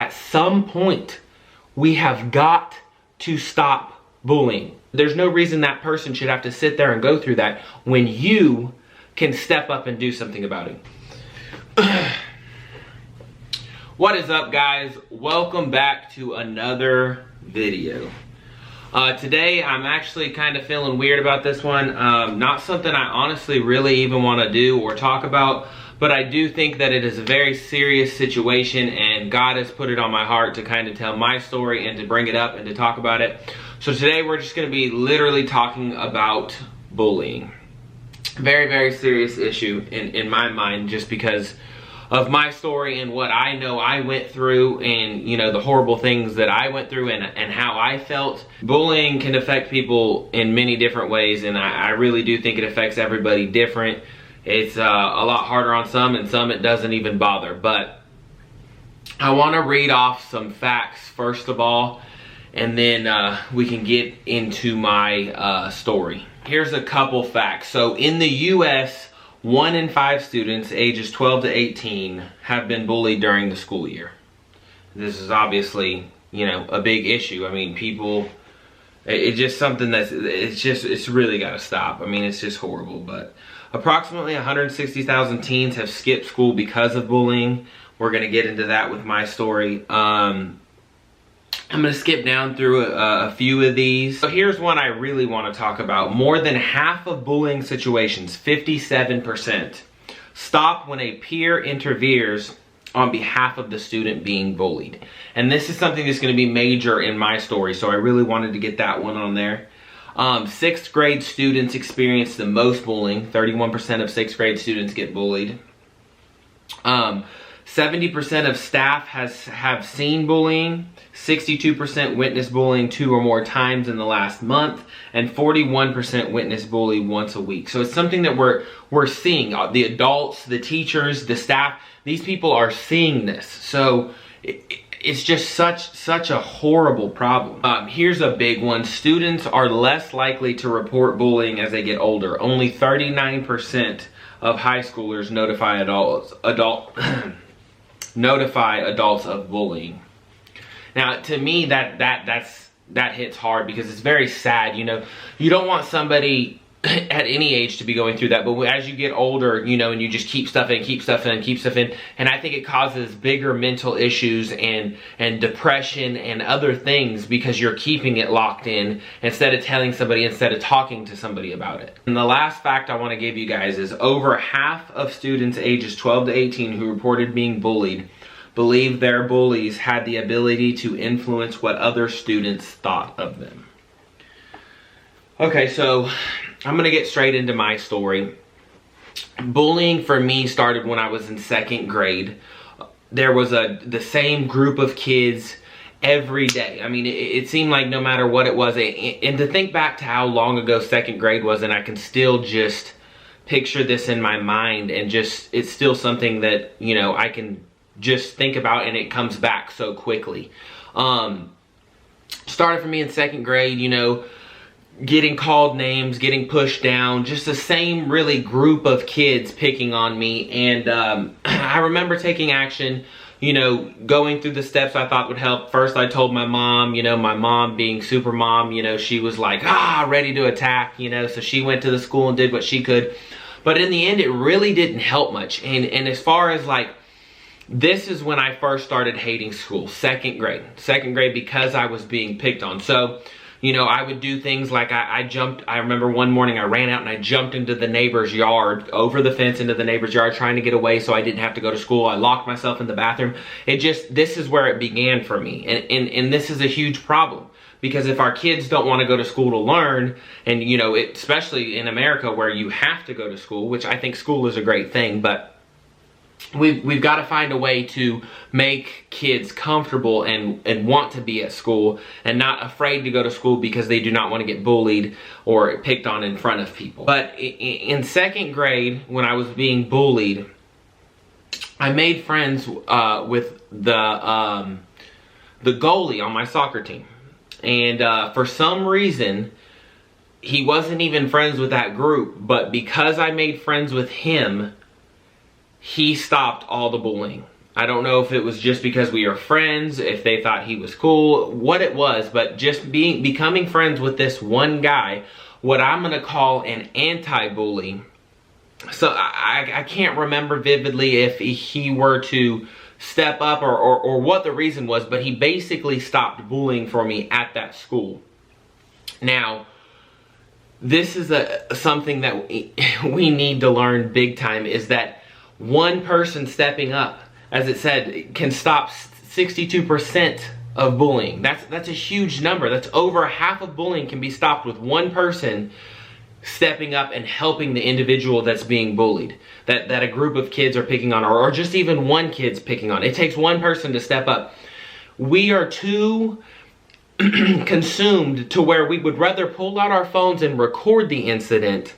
At some point, we have got to stop bullying. There's no reason that person should have to sit there and go through that when you can step up and do something about it. What is up, guys? Welcome back to another video. Today I'm actually kind of feeling weird about this one. Not something I honestly really even want to do or talk about, but I do think that it is a very serious situation and God has put it on my heart to kind of tell my story and to bring it up and to talk about it. So today we're just going to be literally talking about bullying. Very, very serious issue in my mind, just because of my story and what I know I went through, and you know, the horrible things that I went through and how I felt. Bullying can affect people in many different ways, and I really do think it affects everybody different. It's a lot harder on some, and some it doesn't even bother. But I want to read off some facts first of all, and then we can get into my story. Here's a couple facts. So in the US, 1 in 5 students ages 12 to 18 have been bullied during the school year. This is obviously, you know, a big issue. I mean, people, it's just something that's, it's really got to stop. I mean, it's just horrible. But approximately 160,000 teens have skipped school because of bullying. We're going to get into that with my story. I'm going to skip down through a few of these. So here's one I really want to talk about. More than half of bullying situations, 57%, stop when a peer intervenes on behalf of the student being bullied. And this is something that's going to be major in my story, so I really wanted to get that one on there. 6th grade students experience the most bullying. 31% of 6th grade students get bullied. 70% of staff have seen bullying, 62% witness bullying 2 or more times in the last month, and 41% witness bully once a week. So it's something that we're seeing. The adults, the teachers, the staff, these people are seeing this. So it's just such a horrible problem. Here's a big one. Students are less likely to report bullying as they get older. Only 39% of high schoolers notify notify adults of bullying. Now, to me, that hits hard, because it's very sad. You know, you don't want somebody at any age to be going through that, but as you get older, you know, and you just keep stuff in, and I think it causes bigger mental issues and depression and other things, because you're keeping it locked in instead of telling somebody, instead of talking to somebody about it. And the last fact I want to give you guys is over half of students ages 12 to 18 who reported being bullied believe their bullies had the ability to influence what other students thought of them. Okay, so I'm gonna get straight into my story. Bullying for me started when I was in 2nd grade. There was the same group of kids every day. I mean, it seemed like no matter what it was, and to think back to how long ago 2nd grade was, and I can still just picture this in my mind, and just, it's still something that, you know, I can just think about, and it comes back so quickly. Started for me in 2nd grade, you know, getting called names, getting pushed down, just the same really group of kids picking on me. And I remember taking action, you know, going through the steps I thought would help. First, I told my mom, you know, my mom being super mom, you know, she was like, ready to attack, you know, so she went to the school and did what she could. But in the end, it really didn't help much. And as far as like, this is when I first started hating school, 2nd grade. 2nd grade, because I was being picked on. So, you know, I would do things like I remember one morning I ran out and I jumped into the neighbor's yard, over the fence into the neighbor's yard, trying to get away so I didn't have to go to school. I locked myself in the bathroom. This is where it began for me. And this is a huge problem. Because if our kids don't want to go to school to learn, and you know, especially in America where you have to go to school, which I think school is a great thing, but we've got to find a way to make kids comfortable and want to be at school, and not afraid to go to school because they do not want to get bullied or picked on in front of people. But in 2nd grade, when I was being bullied, I made friends with the goalie on my soccer team. And for some reason, he wasn't even friends with that group, but because I made friends with him, he stopped all the bullying. I don't know if it was just because we are friends, if they thought he was cool, what it was, but just becoming friends with this one guy, what I'm gonna call an anti-bully. So I can't remember vividly if he were to step up or what the reason was, but he basically stopped bullying for me at that school. Now, this is something that we need to learn big time, is that one person stepping up, as it said, can stop 62% of bullying. That's a huge number. That's over half of bullying can be stopped with one person stepping up and helping the individual that's being bullied, that a group of kids are picking on, or just even one kid's picking on. It takes one person to step up. We are too consumed to where we would rather pull out our phones and record the incident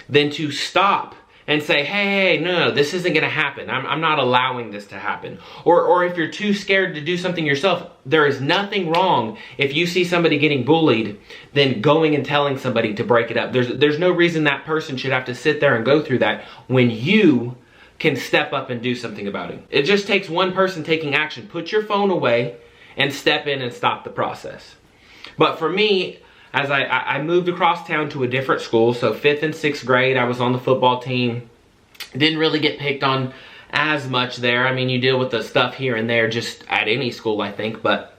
than to stop and say, hey, no, this isn't gonna happen. I'm not allowing this to happen. Or if you're too scared to do something yourself, there is nothing wrong if you see somebody getting bullied, then going and telling somebody to break it up. There's no reason that person should have to sit there and go through that when you can step up and do something about it. It just takes one person taking action. Put your phone away and step in and stop the process. But for me, as I moved across town to a different school, so 5th and 6th grade, I was on the football team. Didn't really get picked on as much there. I mean, you deal with the stuff here and there just at any school, I think. But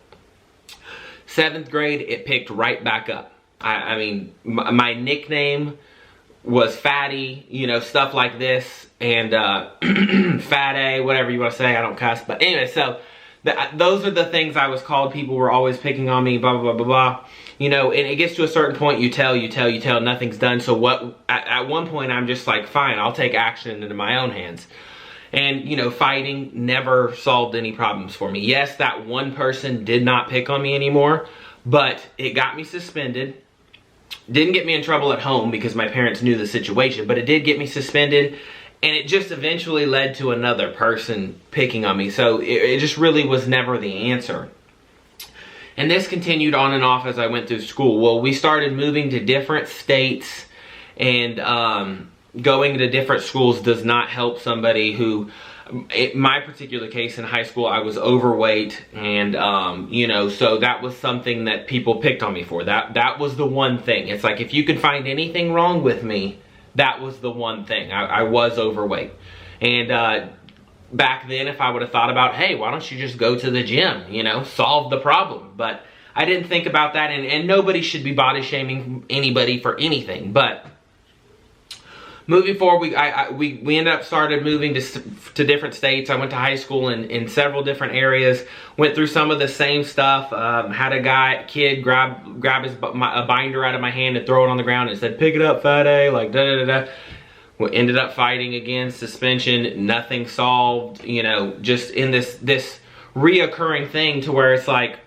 7th grade, it picked right back up. I mean, my nickname was Fatty, you know, stuff like this. And Fat A, whatever you want to say. I don't cuss. But anyway, so those are the things I was called. People were always picking on me, blah, blah, blah, blah, blah. You know, and it gets to a certain point, you tell, nothing's done. So at one point, I'm just like, fine, I'll take action into my own hands. And, you know, fighting never solved any problems for me. Yes, that one person did not pick on me anymore, but it got me suspended. Didn't get me in trouble at home because my parents knew the situation, but it did get me suspended. And it just eventually led to another person picking on me. So it just really was never the answer. And this continued on and off as I went through school. Well, we started moving to different states, and going to different schools does not help somebody who, in my particular case in high school, I was overweight, and you know, so that was something that people picked on me for. That was the one thing. It's like, if you could find anything wrong with me, that was the one thing. I was overweight. And back then, if I would have thought about, hey, why don't you just go to the gym, you know, solve the problem. But I didn't think about that, and nobody should be body shaming anybody for anything. But moving forward, we ended up started moving to different states. I went to high school in several different areas, went through some of the same stuff. Had a kid grab a binder out of my hand and throw it on the ground and said, pick it up, Fat A, like da-da-da-da. We ended up fighting again, suspension, nothing solved, you know, just in this reoccurring thing to where it's like,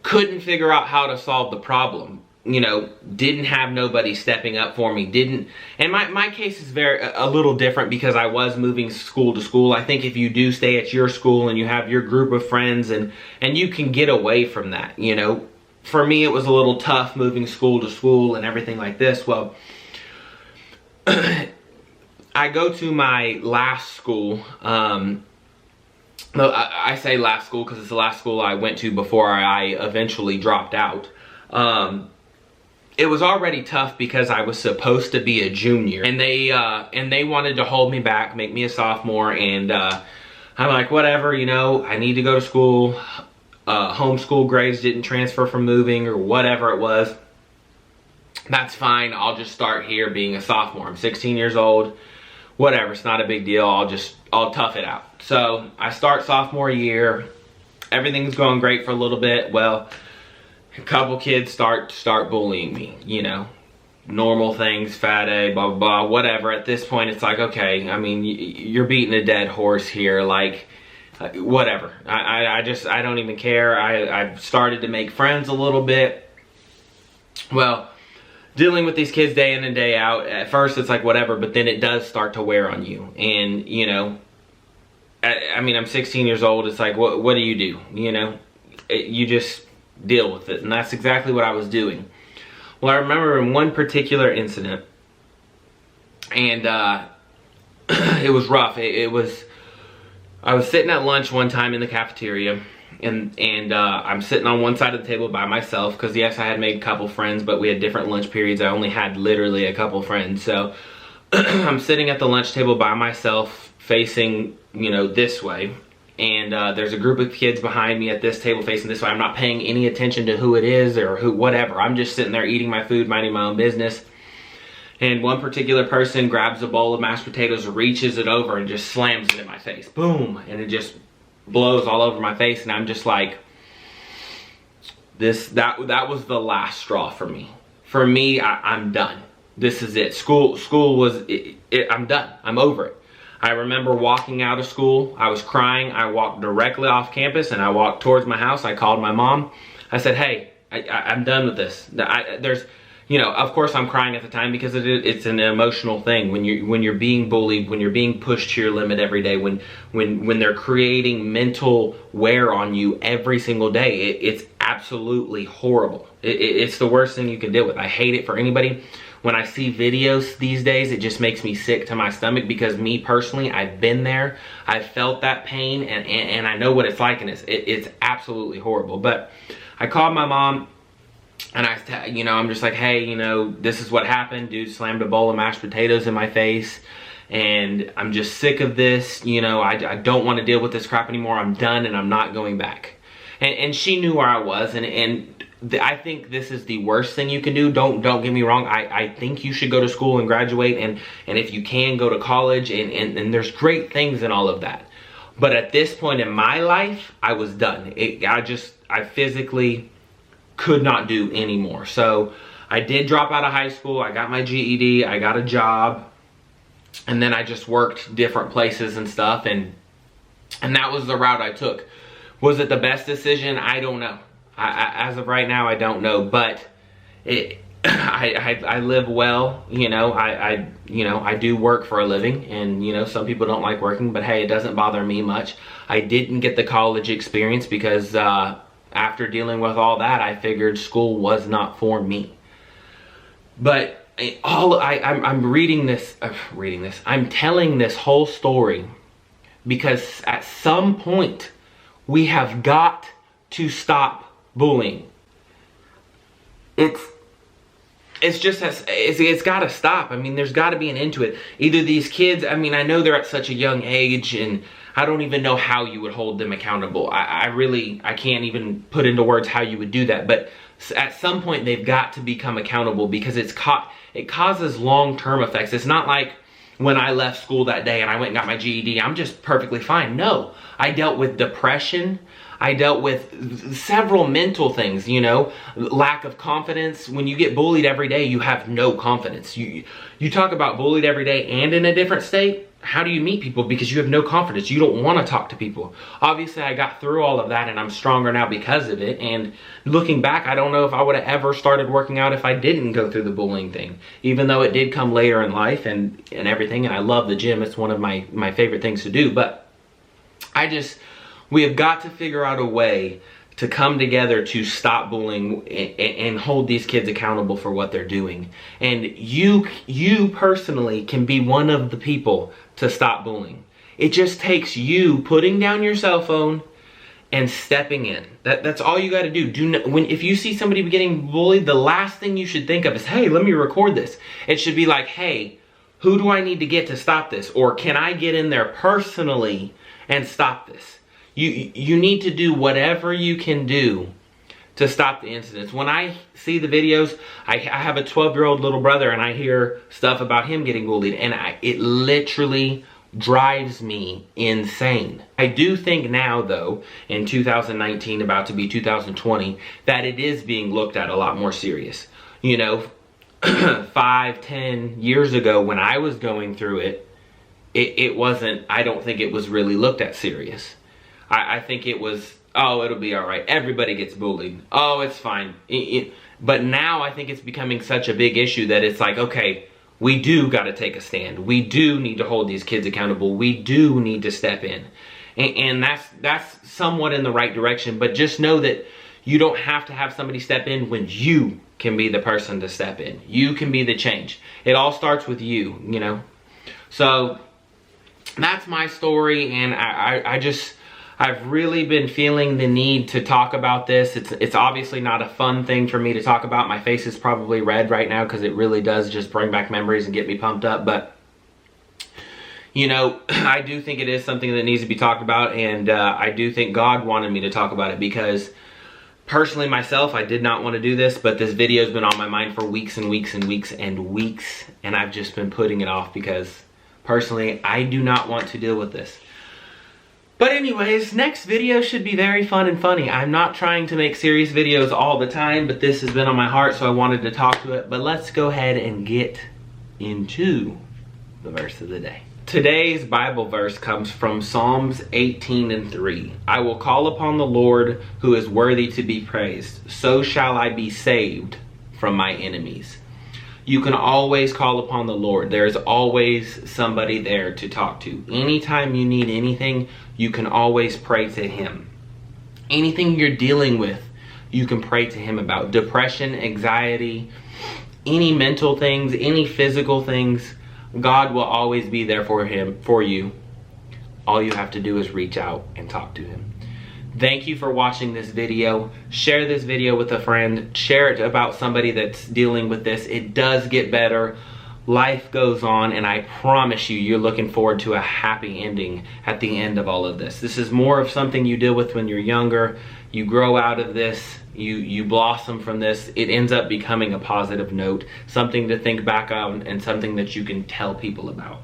couldn't figure out how to solve the problem. You know, didn't have nobody stepping up for me, and my case is a little different because I was moving school to school. I think if you do stay at your school and you have your group of friends and you can get away from that, you know. For me, it was a little tough moving school to school and everything like this. Well, I go to my last school. I say last school because it's the last school I went to before I eventually dropped out. It was already tough because I was supposed to be a junior, and they wanted to hold me back, make me a sophomore, and I'm like, whatever, you know, I need to go to school. Homeschool grades didn't transfer from moving or whatever it was. That's fine. I'll just start here being a sophomore. I'm 16 years old. Whatever, it's not a big deal. I'll tough it out. So I start sophomore year. Everything's going great for a little bit. Well, a couple kids start bullying me, you know. Normal things, Fat A, blah, blah, blah, whatever. At this point, it's like, okay, I mean, you're beating a dead horse here. Like, whatever. I don't even care. I've started to make friends a little bit. Well, dealing with these kids day in and day out, at first it's like whatever, but then it does start to wear on you. And, you know, I mean, I'm 16 years old. It's like, what do you do? You know, you just deal with it. And that's exactly what I was doing. Well, I remember in one particular incident, and it was rough. It was I was sitting at lunch one time in the cafeteria, and I'm sitting on one side of the table by myself, because yes, I had made a couple friends, but we had different lunch periods. I only had literally a couple friends. So I'm sitting at the lunch table by myself, facing, you know, this way. And there's a group of kids behind me at this table facing this way. I'm not paying any attention to who it is or who, whatever. I'm just sitting there eating my food, minding my own business. And one particular person grabs a bowl of mashed potatoes, reaches it over, and just slams it in my face. Boom! And it just blows all over my face. And I'm just like, that was the last straw for me. For me, I'm done. This is it. School was, I'm done. I'm over it. I remember walking out of school. I was crying. I walked directly off campus and I walked towards my house. I called my mom. I said, hey, I'm done with this. There's, you know, of course I'm crying at the time because it's an emotional thing. When you're being bullied, when you're being pushed to your limit every day, when they're creating mental wear on you every single day, it's absolutely horrible. It's the worst thing you can deal with. I hate it for anybody. When I see videos these days, it just makes me sick to my stomach, because me personally, I've been there. I've felt that pain, and I know what it's like, and it's absolutely horrible. But I called my mom, and I'm just like, hey, you know, this is what happened. Dude slammed a bowl of mashed potatoes in my face, and I'm just sick of this. You know, I don't want to deal with this crap anymore. I'm done, and I'm not going back. And she knew where I was, and I think this is the worst thing you can do. Don't get me wrong. I think you should go to school and graduate, and if you can, go to college, and there's great things in all of that. But at this point in my life, I was done. I physically could not do anymore. So I did drop out of high school. I got my GED. I got a job, and then I just worked different places and stuff, and that was the route I took. Was it the best decision? I don't know. As of right now, I don't know, but I live well, you know. I do work for a living, and you know, some people don't like working, but hey, it doesn't bother me much. I didn't get the college experience because after dealing with all that, I figured school was not for me. But I'm telling this whole story because at some point we have got to stop bullying. It's got to stop. I mean, there's got to be an end to it. Either these kids, I mean, I know they're at such a young age, and I don't even know how you would hold them accountable. I can't even put into words how you would do that. But at some point, they've got to become accountable, because it causes long-term effects. It's not like when I left school that day and I went and got my GED, I'm just perfectly fine. No, I dealt with depression. I dealt with several mental things, you know, lack of confidence. When you get bullied every day, you have no confidence. You talk about bullied every day and in a different state. How do you meet people? Because you have no confidence. You don't want to talk to people. Obviously, I got through all of that, and I'm stronger now because of it. And looking back, I don't know if I would have ever started working out if I didn't go through the bullying thing. Even though it did come later in life and everything, and I love the gym. It's one of my favorite things to do. But we have got to figure out a way to come together to stop bullying and hold these kids accountable for what they're doing. And you personally can be one of the people to stop bullying. It just takes you putting down your cell phone and stepping in. That's all you got to do. If you see somebody getting bullied, the last thing you should think of is, hey, let me record this. It should be like, hey, who do I need to get to stop this? Or can I get in there personally and stop this? You need to do whatever you can do to stop the incidents. When I see the videos, I have a 12-year-old little brother, and I hear stuff about him getting bullied, and it literally drives me insane. I do think now, though, in 2019, about to be 2020, that it is being looked at a lot more serious. You know, 5-10 years ago when I was going through it, it wasn't, I don't think it was really looked at serious. I think it was, oh, it'll be all right. Everybody gets bullied. Oh, it's fine. But now I think it's becoming such a big issue that it's like, okay, we do got to take a stand. We do need to hold these kids accountable. We do need to step in. And that's somewhat in the right direction. But just know that you don't have to have somebody step in when you can be the person to step in. You can be the change. It all starts with you, you know. So that's my story, and I've really been feeling the need to talk about this. It's obviously not a fun thing for me to talk about. My face is probably red right now because it really does just bring back memories and get me pumped up. But, you know, I do think it is something that needs to be talked about, and I do think God wanted me to talk about it because personally myself, I did not want to do this, but this video has been on my mind for weeks and weeks and weeks and weeks, and I've just been putting it off because personally, I do not want to deal with this. But anyways, next video should be very fun and funny. I'm not trying to make serious videos all the time, but this has been on my heart, so I wanted to talk to it. But let's go ahead and get into the verse of the day. Today's Bible verse comes from Psalms 18:3. I will call upon the Lord who is worthy to be praised. So shall I be saved from my enemies. You can always call upon the Lord. There's always somebody there to talk to. Anytime you need anything, you can always pray to Him. Anything you're dealing with, you can pray to Him about. Depression, anxiety, any mental things, any physical things, God will always be there for you. All you have to do is reach out and talk to Him. Thank you for watching this video. Share this video with a friend. Share it about somebody that's dealing with this. It does get better. Life goes on, and I promise you, you're looking forward to a happy ending at the end of all of this. This is more of something you deal with when you're younger. You grow out of this. You blossom from this. It ends up becoming a positive note, something to think back on, and something that you can tell people about.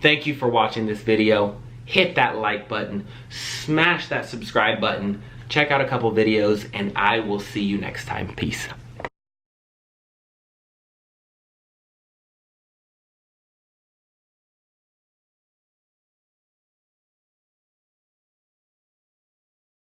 Thank you for watching this video. Hit that like button, smash that subscribe button, check out a couple videos, and I will see you next time. Peace.